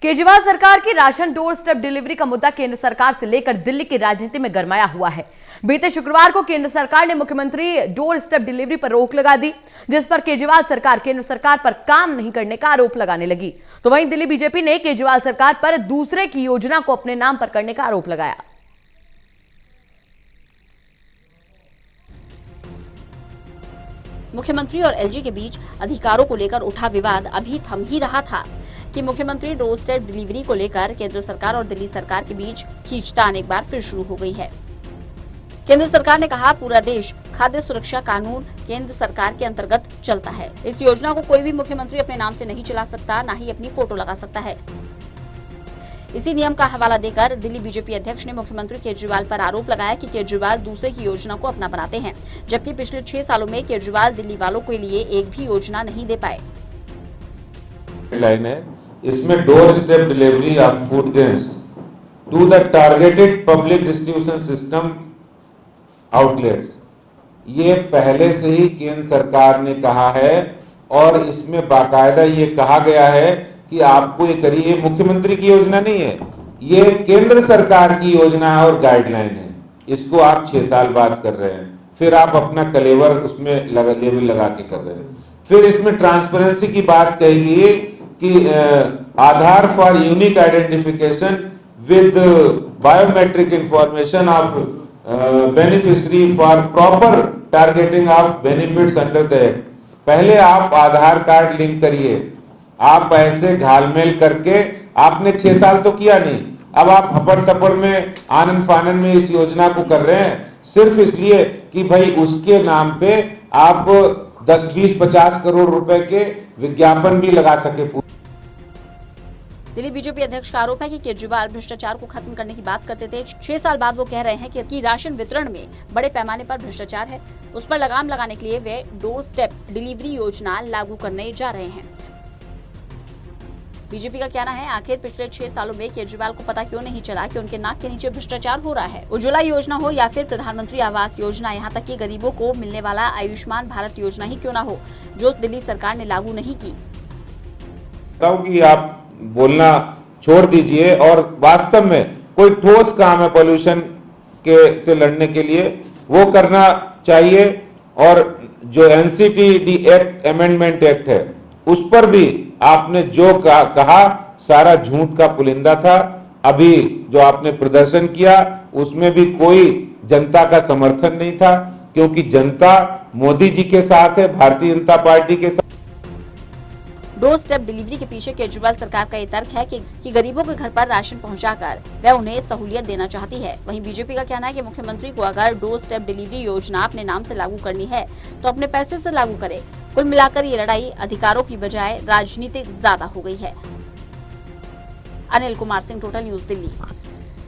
केजरीवाल सरकार की ration door step delivery का मुद्दा केंद्र सरकार से लेकर दिल्ली की राजनीति में गरमाया हुआ है। बीते शुक्रवार को केंद्र सरकार ने मुख्यमंत्री डोर स्टेप डिलीवरी पर रोक लगा दी, जिस पर केजरीवाल सरकार केंद्र सरकार पर काम नहीं करने का आरोप लगाने लगी। तो वहीं दिल्ली बीजेपी ने केजरीवाल सरकार पर दूसरे की योजना को अपने नाम पर करने का आरोप लगाया। मुख्यमंत्री और एलजी के बीच अधिकारों को लेकर उठा विवाद अभी थम ही रहा था कि मुख्यमंत्री डोर स्टेप डिलीवरी को लेकर केंद्र सरकार और दिल्ली सरकार के बीच खींचतान एक बार फिर शुरू हो गई है। केंद्र सरकार ने कहा, पूरा देश खाद्य सुरक्षा कानून केंद्र सरकार के अंतर्गत चलता है। इस योजना को कोई भी मुख्यमंत्री अपने नाम से नहीं चला सकता, न ही अपनी फोटो लगा सकता है। इसी नियम का हवाला देकर दिल्ली बीजेपी अध्यक्ष ने मुख्यमंत्री केजरीवाल पर आरोप लगाया कि केजरीवाल दूसरे की योजना को अपना बनाते हैं, जबकि पिछले 6 सालों में केजरीवाल दिल्ली वालों के लिए एक भी योजना नहीं दे पाए। लाइन है, इसमें doorstep delivery of food grains to the targeted public distribution system outlets, ये पहले से ही केंद्र सरकार ने कहा है और इसमें बाकायदा ये कहा गया है कि आपको ये करिए। ये मुख्यमंत्री की योजना नहीं है, ये केंद्र सरकार की योजना है और गाइडलाइन है। इसको आप 6 साल बाद कर रहे हैं, फिर आप अपना कलेवर उसमें लेबल लगा के कर रहे हैं। फिर इसमें ट्रांसपेरेंसी की बात कही गई कि Aadhaar for unique identification with biometric information of beneficiary for proper targeting of benefits under the act. पहले आप आधार कार्ड लिंक करिए, आप ऐसे घालमेल करके आपने 6 साल तो किया नहीं, अब आप हपड़ तपड़ में आनंद फानन में इस योजना को कर रहे हैं सिर्फ इसलिए कि भाई उसके नाम पे आप 10, 20, 50 करोड़ रुपए के विज्ञापन भी लगा सके। दिल्ली बीजेपी अध्यक्ष का आरोप है कि केजरीवाल भ्रष्टाचार को खत्म करने की बात करते थे। 6 साल बाद वो कह रहे हैं कि राशन वितरण में बड़े पैमाने पर भ्रष्टाचार है, उस पर लगाम लगाने के लिए वे डोर स्टेप डिलीवरी योजना लागू करने जा रहे हैं। बीजेपी का कहना है, आखिर पिछले 6 सालों में केजरीवाल को पता क्यों नहीं चला कि उनके नाक के नीचे भ्रष्टाचार हो रहा है। उज्ज्वला योजना हो या फिर प्रधानमंत्री आवास योजना, यहाँ तक कि गरीबों को मिलने वाला आयुष्मान भारत योजना ही क्यों ना हो, जो दिल्ली सरकार ने लागू नहीं की। कि आप बोलना छोड़ दीजिए और वास्तव में कोई ठोस काम है पोल्यूशन के से लड़ने के लिए, वो करना चाहिए। और जो एनसीटी एक्ट अमेंडमेंट एक्ट है, उस पर भी आपने जो कहा सारा झूठ का पुलिंदा था। अभी जो आपने प्रदर्शन किया उसमें भी कोई जनता का समर्थन नहीं था, क्योंकि जनता मोदी जी के साथ है, भारतीय जनता पार्टी के साथ। डोर स्टेप डिलीवरी के पीछे केजरीवाल सरकार का ये तर्क है कि गरीबों के घर पर राशन पहुंचाकर वह उन्हें सहूलियत देना चाहती है। वहीं बीजेपी का कहना है कि मुख्यमंत्री को अगर डोर स्टेप डिलीवरी योजना अपने नाम से लागू करनी है तो अपने पैसे से लागू करे। कुल मिलाकर ये लड़ाई अधिकारों की बजाय राजनीतिक ज्यादा हो गई है। Anil Kumar Singh, total news, Delhi.